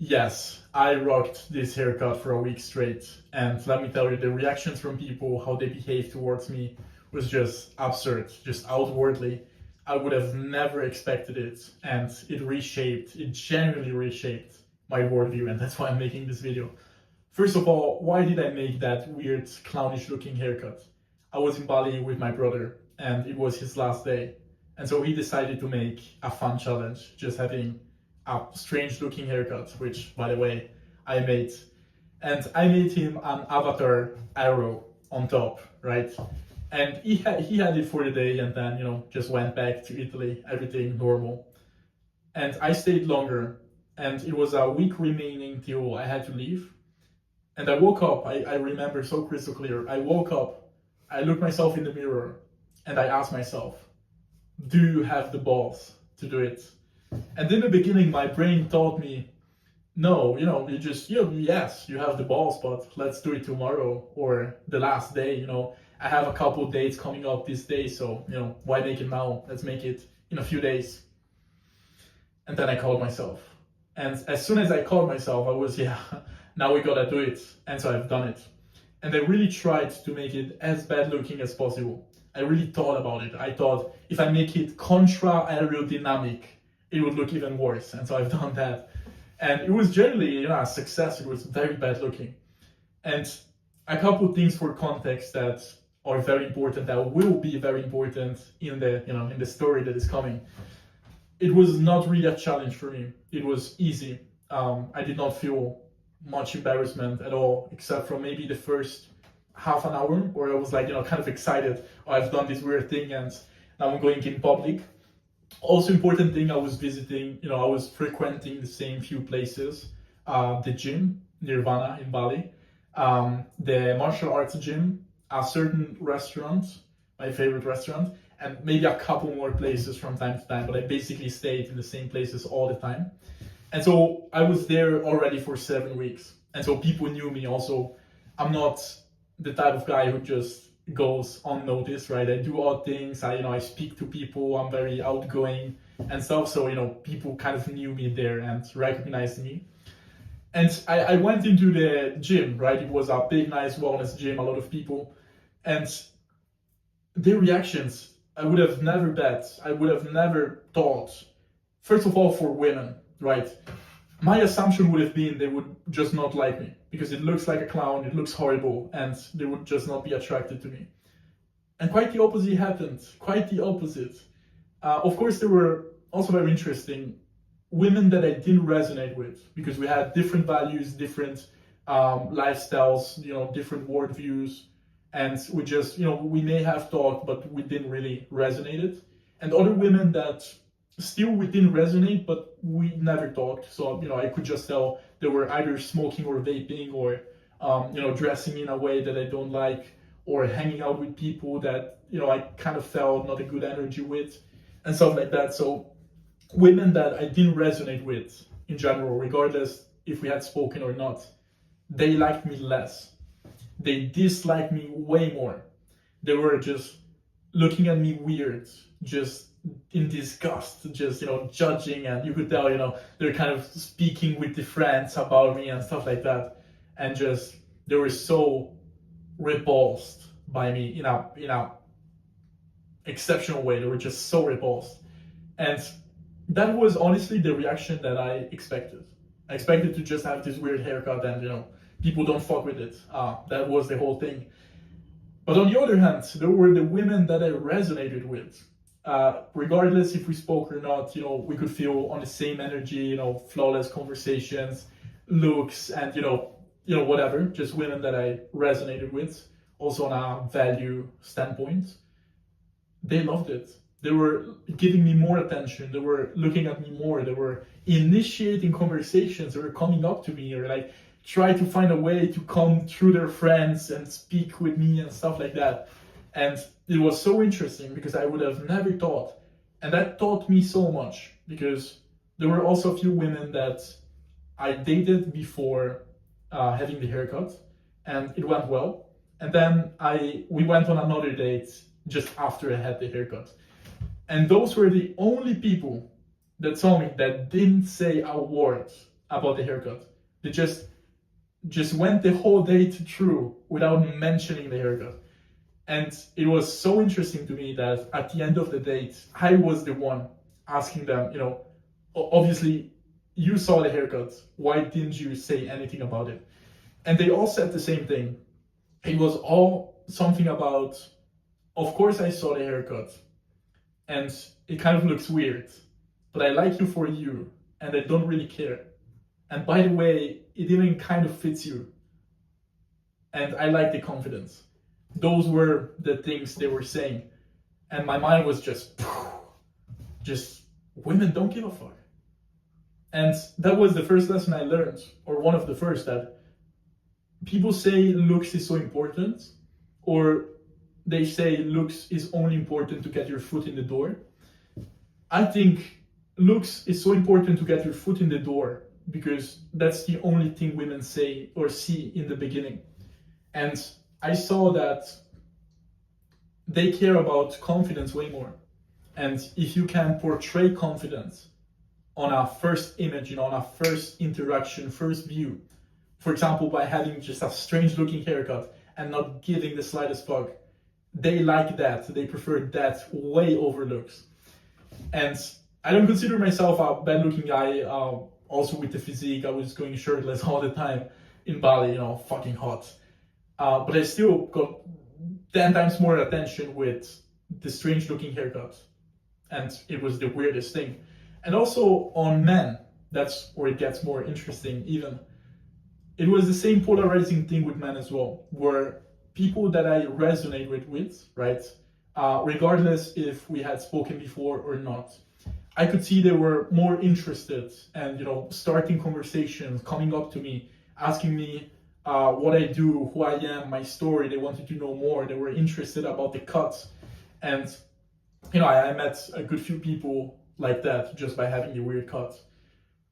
Yes, I rocked this haircut for a week straight, and let me tell you, the reactions from people, how they behaved towards me, was just absurd, just outwardly. I would have never expected it, and it genuinely reshaped my worldview, and that's why I'm making this video. First of all, why did I make that weird, clownish looking haircut? I was in Bali with my brother, and it was his last day, and so he decided to make a fun challenge, just having a strange looking haircut, which, by the way, I made. And I made him an avatar arrow on top, right? And he had it for the day and then, just went back to Italy, everything normal. And I stayed longer, and it was a week remaining till I had to leave. And I woke up, I remember so crystal clear. I woke up, I looked myself in the mirror, and I asked myself, do you have the balls to do it? And in the beginning, my brain told me, no, yes, you have the balls, but let's do it tomorrow or the last day. I have a couple of dates coming up this day, so, why make it now? Let's make it in a few days. And then I called myself. And as soon as I called myself, I was, now we gotta do it. And so I've done it. And I really tried to make it as bad looking as possible. I really thought about it. I thought if I make it contra aerodynamic, it would look even worse. And so I've done that. And it was generally, a success. It was very bad looking. And a couple of things for context that are very important, that will be very important in the story that is coming. It was not really a challenge for me. It was easy. I did not feel much embarrassment at all, except from maybe the first half an hour where I was like, kind of excited. Oh, I've done this weird thing and now I'm going in public. Also important thing, I was visiting, I was frequenting the same few places, the gym, Nirvana in Bali, the martial arts gym, a certain restaurant, my favorite restaurant, and maybe a couple more places from time to time, but I basically stayed in the same places all the time. And so I was there already for 7 weeks. And so people knew me also. I'm not the type of guy who just goes unnoticed, right? I do odd things. I speak to people. I'm very outgoing and stuff. So, people kind of knew me there and recognized me. And I went into the gym, right? It was a big, nice wellness gym, a lot of people. And their reactions, I would have never bet. I would have never thought, first of all, for women, right? My assumption would have been they would just not like me because it looks like a clown, it looks horrible, and they would just not be attracted to me. And quite the opposite happened, quite the opposite. Of course, there were also very interesting women that I didn't resonate with because we had different values, different lifestyles, different worldviews, and we just, we may have talked, but we didn't really resonate it. And other women that still we didn't resonate, but we never talked. So, I could just tell they were either smoking or vaping or, dressing in a way that I don't like or hanging out with people that, I kind of felt not a good energy with and stuff like that. So women that I didn't resonate with in general, regardless if we had spoken or not, they liked me less. They disliked me way more. They were just looking at me weird, just in disgust, just judging, and you could tell they're kind of speaking with the friends about me and stuff like that, and just they were so repulsed by me in a exceptional way. They were just so repulsed, and that was honestly the reaction that I expected. I expected to just have this weird haircut and people don't fuck with it. That was the whole thing. But on the other hand, there were the women that I resonated with. Regardless if we spoke or not, we could feel on the same energy, flawless conversations, looks, and whatever, just women that I resonated with, also on a value standpoint. They loved it. They were giving me more attention. They were looking at me more. They were initiating conversations. They were coming up to me or like try to find a way to come through their friends and speak with me and stuff like that. And it was so interesting because I would have never thought. And that taught me so much because there were also a few women that I dated before having the haircut and it went well. And then we went on another date just after I had the haircut. And those were the only people that saw me that didn't say a word about the haircut. They just went the whole date through without mentioning the haircut. And it was so interesting to me that at the end of the date, I was the one asking them, obviously you saw the haircut. Why didn't you say anything about it? And they all said the same thing. It was all something about, of course I saw the haircut and it kind of looks weird, but I like you for you and I don't really care. And by the way, it even kind of fits you. And I like the confidence. Those were the things they were saying. And my mind was just women don't give a fuck. And that was the first lesson I learned, or one of the first, that people say looks is so important, or they say looks is only important to get your foot in the door. I think looks is so important to get your foot in the door because that's the only thing women say or see in the beginning. And I saw that they care about confidence way more. And if you can portray confidence on a first image, on a first interaction, first view, for example, by having just a strange looking haircut and not giving the slightest fuck, they like that. They prefer that way over looks. And I don't consider myself a bad looking guy. Also with the physique, I was going shirtless all the time in Bali, fucking hot. But I still got 10 times more attention with the strange looking haircut. And it was the weirdest thing. And also on men, that's where it gets more interesting even. It was the same polarizing thing with men as well, where people that I resonate with, right? Regardless if we had spoken before or not, I could see they were more interested and, starting conversations, coming up to me, asking me what I do, who I am, my story. They wanted to know more. They were interested about the cuts. And, I met a good few people like that just by having the weird cut.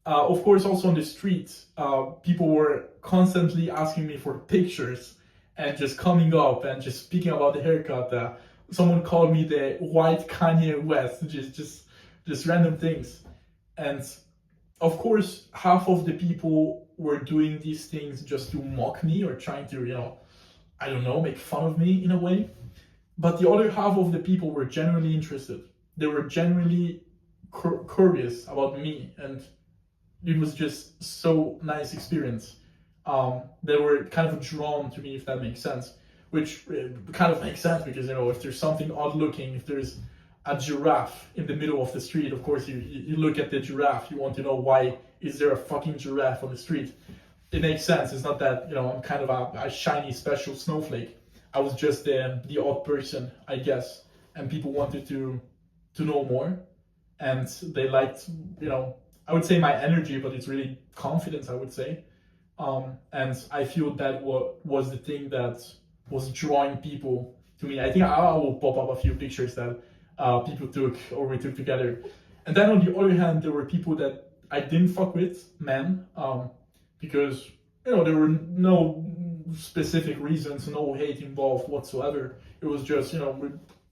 Of course, also on the street, people were constantly asking me for pictures and just coming up and just speaking about the haircut. Someone called me the white Kanye West, just random things. And of course, half of the people were doing these things just to mock me or trying to, make fun of me in a way. But the other half of the people were genuinely interested. They were genuinely curious about me, and it was just so nice experience. They were kind of drawn to me, if that makes sense, which kind of makes sense because, if there's something odd looking, if there's a giraffe in the middle of the street, of course you look at the giraffe, you want to know why is there a fucking giraffe on the street. It makes sense. It's not that, I'm kind of a shiny special snowflake. I was just the odd person, I guess, and people wanted to know more, and they liked, I would say my energy, but it's really confidence, I would say. And I feel that was the thing that was drawing people to me. I think I will pop up a few pictures that people took or we took together. And then on the other hand, there were people that I didn't fuck with, men, because, there were no specific reasons, no hate involved whatsoever. It was just, it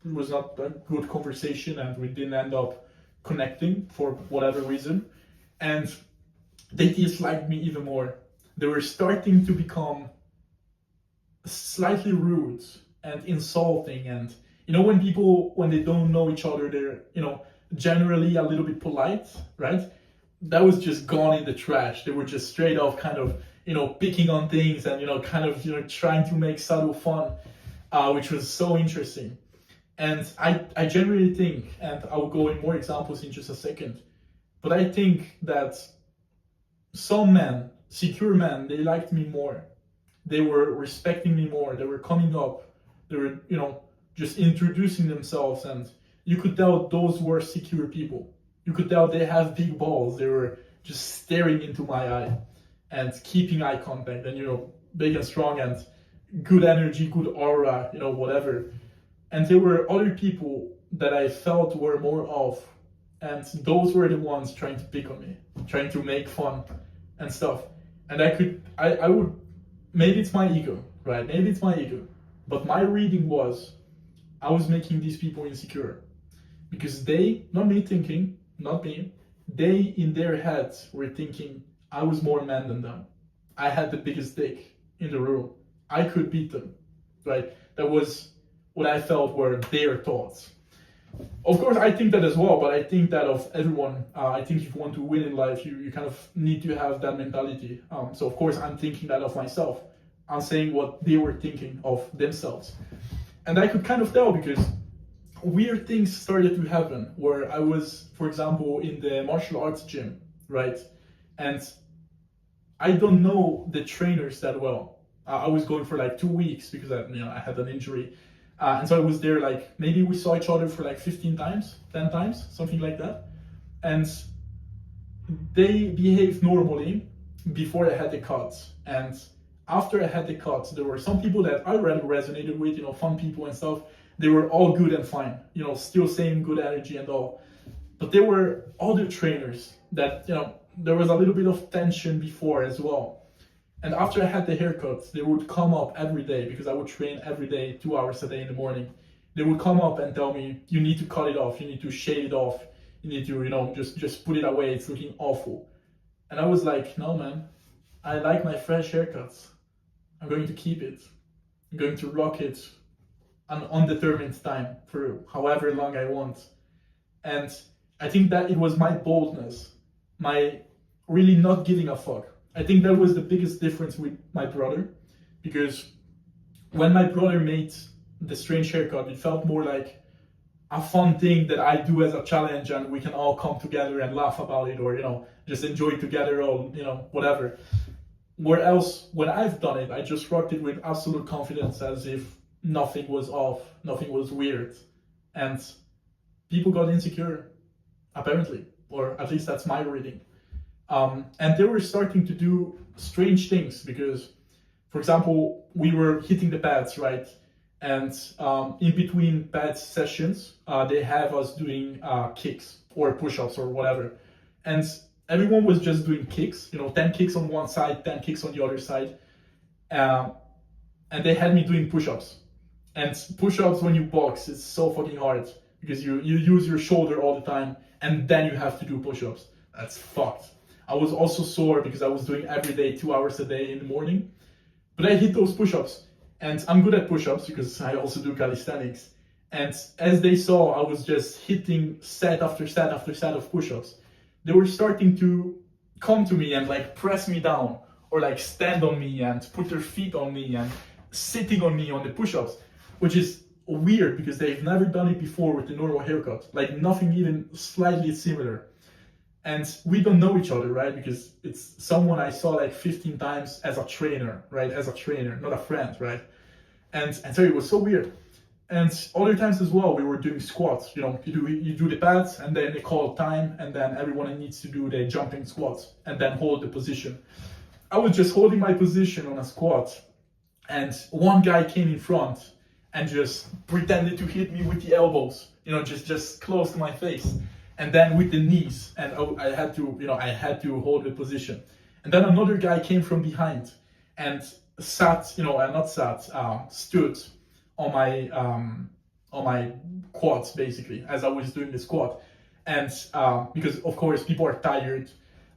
was not a good conversation and we didn't end up connecting for whatever reason. And they disliked me even more. They were starting to become slightly rude and insulting. And, when they don't know each other, they're, generally a little bit polite, right? That was just gone in the trash. They were just straight off kind of, picking on things and, trying to make subtle fun, which was so interesting. And I genuinely think, and I will go in more examples in just a second, but I think that some men, secure men, they liked me more. They were respecting me more. They were coming up. They were, just introducing themselves. And you could tell those were secure people. You could tell they have big balls. They were just staring into my eye and keeping eye contact and, big and strong and good energy, good aura, whatever. And there were other people that I felt were more off. And those were the ones trying to pick on me, trying to make fun and stuff. And I would, maybe it's my ego, right? Maybe it's my ego. But my reading was, I was making these people insecure. Because they, not me thinking, not me, they in their heads were thinking, I was more man than them. I had the biggest dick in the room. I could beat them, right? That was what I felt were their thoughts. Of course, I think that as well, but I think that of everyone, I think if you want to win in life, you kind of need to have that mentality. So of course, I'm thinking that of myself. I'm saying what they were thinking of themselves. And I could kind of tell because weird things started to happen where I was, for example, in the martial arts gym, right? And I don't know the trainers that well. I was going for like 2 weeks because I had an injury. And so I was there like, maybe we saw each other for like 15 times, 10 times, something like that. And they behaved normally before I had the cuts. And after I had the cuts, there were some people that I really resonated with, fun people and stuff. They were all good and fine, still same good energy and all. But there were other trainers that, there was a little bit of tension before as well. And after I had the haircuts, they would come up every day because I would train every day, 2 hours a day in the morning. They would come up and tell me, you need to cut it off, you need to shave it off, you need to, just put it away, it's looking awful. And I was like, no man, I like my fresh haircuts. I'm going to keep it. I'm going to rock it an undetermined time for however long I want. And I think that it was my boldness, my really not giving a fuck. I think that was the biggest difference with my brother, because when my brother made the strange haircut, it felt more like a fun thing that I do as a challenge and we can all come together and laugh about it or, just enjoy it together or, whatever. Where else, when I've done it, I just rocked it with absolute confidence as if nothing was off, nothing was weird. And people got insecure, apparently, or at least that's my reading. And they were starting to do strange things because, for example, we were hitting the pads, right? And in between pad sessions, they have us doing kicks or push-ups or whatever. And everyone was just doing kicks, 10 kicks on one side, 10 kicks on the other side. And they had me doing push-ups. And push-ups when you box, it's so fucking hard because you use your shoulder all the time and then you have to do push-ups. That's fucked. I was also sore because I was doing every day, 2 hours a day in the morning. But I hit those push-ups. And I'm good at push-ups because I also do calisthenics. And as they saw, I was just hitting set after set after set of push-ups. They were starting to come to me and like press me down or like stand on me and put their feet on me and sitting on me on the push-ups, which is weird because they've never done it before with the normal haircut, like nothing even slightly similar. And we don't know each other, right? Because it's someone I saw like 15 times as a trainer, right? As a trainer, not a friend, right? And so it was so weird. And other times as well, we were doing squats. You do the pads and then they call time and then everyone needs to do the jumping squats and then hold the position. I was just holding my position on a squat and one guy came in front and just pretended to hit me with the elbows, just close to my face. And then with the knees, and I had to hold the position. And then another guy came from behind and stood on my quads basically as I was doing the squat. And because of course people are tired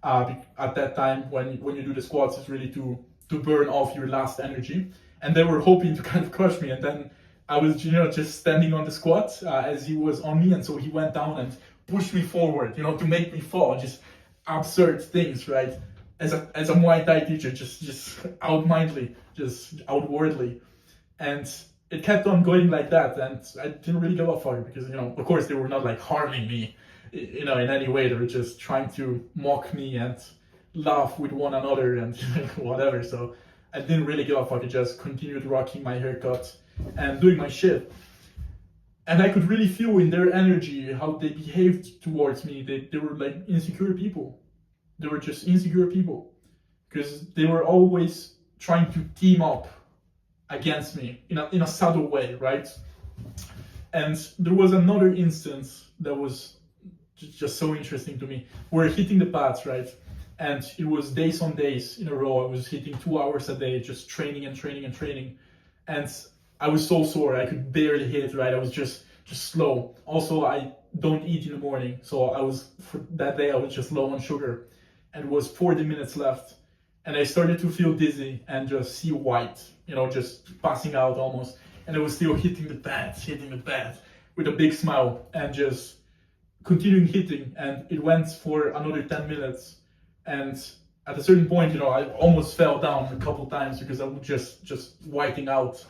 at that time when you do the squats, it's really to burn off your last energy. And they were hoping to kind of crush me. And then I was just standing on the squat as he was on me, and so he went down and pushed me forward, to make me fall. Just absurd things, right? As a Muay Thai teacher, just outwardly. And it kept on going like that, and I didn't really give a fuck because, of course they were not like harming me, in any way. They were just trying to mock me and laugh with one another and whatever. So I didn't really give a fuck. I just continued rocking my haircut and doing my shit. And I could really feel in their energy how they behaved towards me. They were like insecure people. They were just insecure people. Because they were always trying to team up against me in a subtle way, right? And there was another instance that was just so interesting to me. We're hitting the pads, right? And it was days on days in a row. I was hitting 2 hours a day, just training and training and training. And I was so sore, I could barely hit, right? I was just slow. Also, I don't eat in the morning, so for that day I was just low on sugar. and it was 40 minutes left. And I started to feel dizzy and just see white, just passing out almost. And I was still hitting the pads with a big smile and just continuing hitting. And it went for another 10 minutes. And at a certain point, I almost fell down a couple times because I was just whiting out.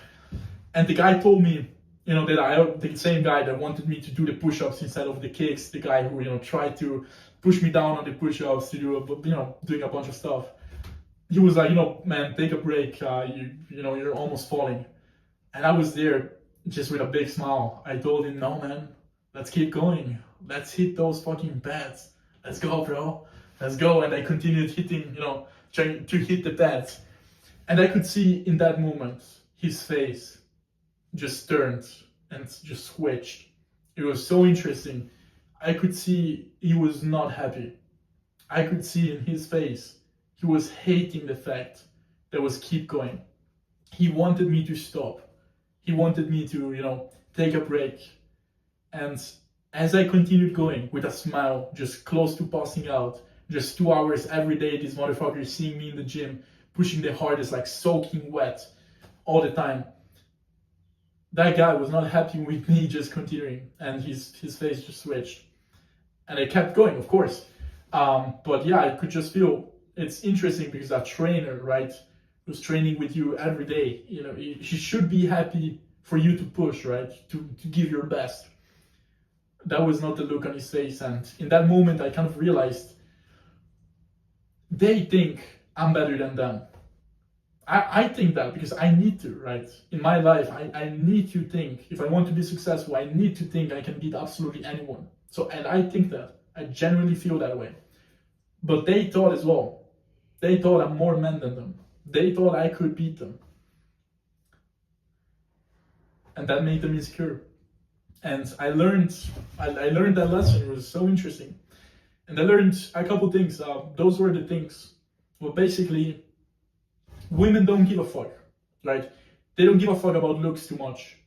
And the guy told me, that the same guy that wanted me to do the push-ups instead of the kicks, the guy who, tried to push me down on the push-ups to do, doing a bunch of stuff. He was like, man, take a break. You're almost falling. And I was there just with a big smile. I told him, no, man, let's keep going. Let's hit those fucking pads. Let's go, bro. Let's go. And I continued hitting, trying to hit the pads. And I could see in that moment, his face just turned and just switched. It was so interesting. I could see he was not happy. I could see in his face, he was hating the fact that was keep going. He wanted me to stop. He wanted me to, take a break. And as I continued going with a smile, just close to passing out, just 2 hours every day, this motherfucker is seeing me in the gym, pushing the hardest, like soaking wet all the time. That guy was not happy with me just continuing, and his face just switched. And I kept going, of course. But yeah, I could just feel, it's interesting because that trainer, right, who's training with you every day, he should be happy for you to push, right, to give your best. That was not the look on his face. And in that moment, I kind of realized they think I'm better than them. I think that because I need to, right? In my life, I need to think, if I want to be successful, I need to think I can beat absolutely anyone. And I think that. I genuinely feel that way. But they thought as well. They thought I'm more man than them. They thought I could beat them. And that made them insecure. And I learned that lesson. It was so interesting. And I learned a couple things. Those were the things. Well, basically, women don't give a fuck, right? They don't give a fuck about looks too much.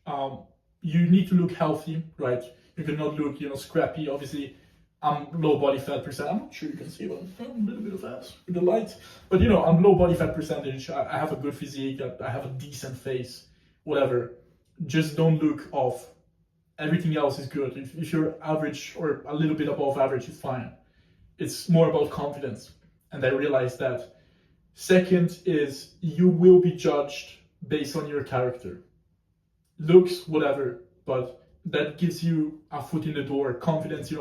You need to look healthy, right? You cannot look, scrappy. Obviously, I'm low body fat percent. I'm not sure you can see, but I'm a little bit of ass with the light. But I'm low body fat percentage. I have a good physique. I have a decent face. Whatever. Just don't look off. Everything else is good. If you're average or a little bit above average, it's fine. It's more about confidence. And I realized that. Second is you will be judged based on your character. Looks, whatever, but that gives you a foot in the door. Confidence,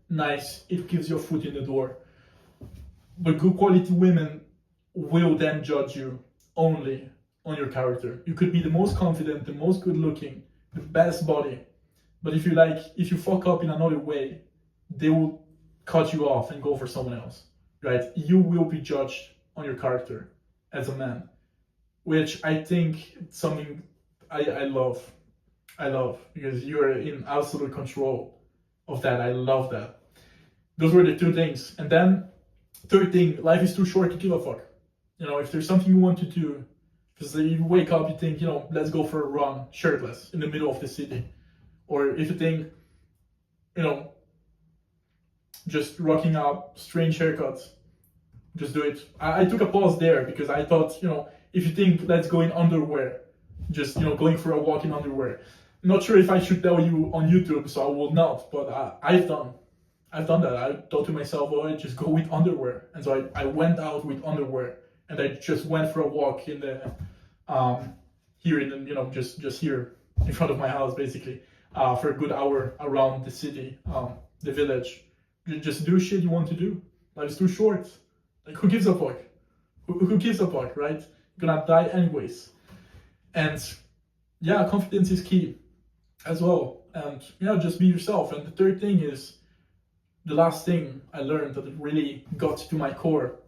nice, it gives you a foot in the door. But good quality women will then judge you only on your character. You could be the most confident, the most good looking, the best body. But if you fuck up in another way, they will cut you off and go for someone else, right? You will be judged on your character as a man, which I think something I love. I love because you are in absolute control of that. I love that. Those were the two things. And then third thing, life is too short to give a fuck. If there's something you want to do, because you wake up, you think, let's go for a run shirtless in the middle of the city. Or if you think, just rocking up strange haircuts, just do it. I took a pause there because I thought, if you think let's go in underwear, just, going for a walk in underwear. Not sure if I should tell you on YouTube, so I will not, but I've done that. I thought to myself, I just go with underwear. And so I went out with underwear and I just went for a walk in the, here in the, just here in front of my house, basically, for a good hour around the city, the village. You just do shit you want to do. Life is too short. Like, who gives a fuck? Who gives a fuck, right? You're gonna die anyways. And yeah, confidence is key as well. And just be yourself. And the third thing is, the last thing I learned that it really got to my core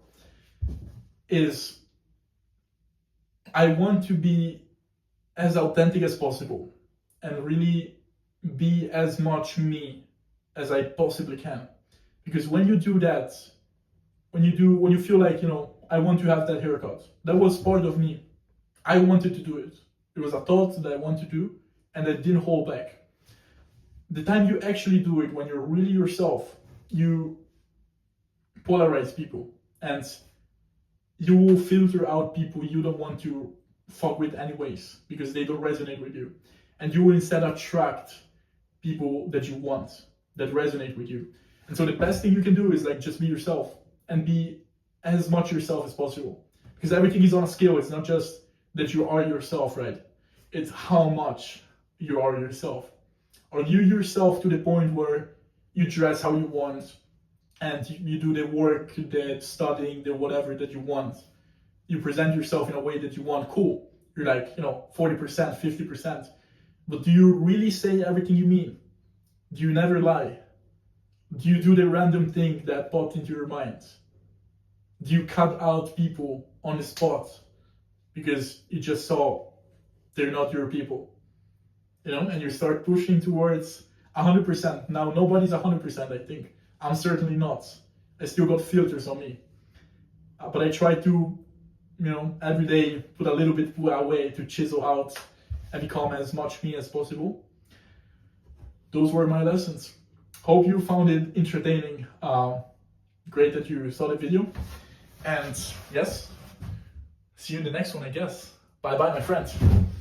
is I want to be as authentic as possible and really be as much me as I possibly can. Because when you do that, when you feel like, I want to have that haircut, that was part of me. I wanted to do it. It was a thought that I want to do, and I didn't hold back. The time you actually do it, when you're really yourself, you polarize people. And you will filter out people you don't want to fuck with anyways because they don't resonate with you. And you will instead attract people that you want, that resonate with you. And so the best thing you can do is like just be yourself and be as much yourself as possible. Because everything is on a scale. It's not just that you are yourself, right? It's how much you are yourself. Are you yourself to the point where you dress how you want and you do the work, the studying, the whatever that you want? You present yourself in a way that you want, cool. You're like, 40%, 50%. But do you really say everything you mean? Do you never lie? Do you do the random thing that popped into your mind? Do you cut out people on the spot because you just saw they're not your people? And you start pushing towards 100%. Now, nobody's 100%, I think. I'm certainly not. I still got filters on me. But I try to, every day put a little bit away to chisel out and become as much me as possible. Those were my lessons. Hope you found it entertaining. Great that you saw the video. And yes, see you in the next one, I guess. Bye bye, my friends.